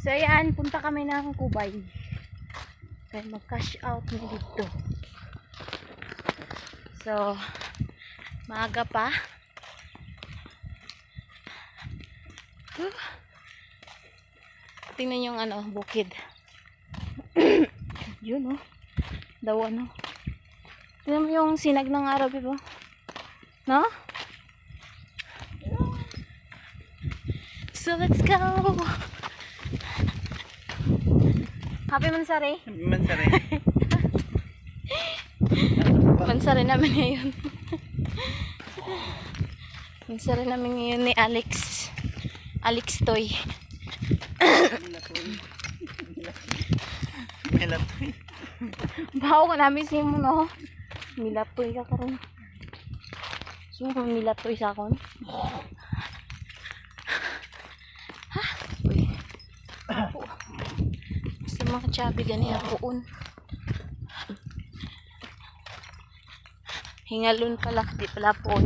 So ayan, punta kami ng Kubay. Kaya mag-cash out na dito. So, maaga pa. Tingnan yung bukid. Yun daw tingnan mo yung sinag ng araw, diba? No? So let's go. Happy Mansari? Happy Mansari. Mansari namin ngayon. Mansari namin ngayon ni Alex. Alex Toy. Milatoy. Baho ka namin siya mo, no? Milatoy ka karon. So, milatoy sa akon. Ha? Uy. Apo. Basta mga chabi gani apoon. Hingalon pala. Di pala poon.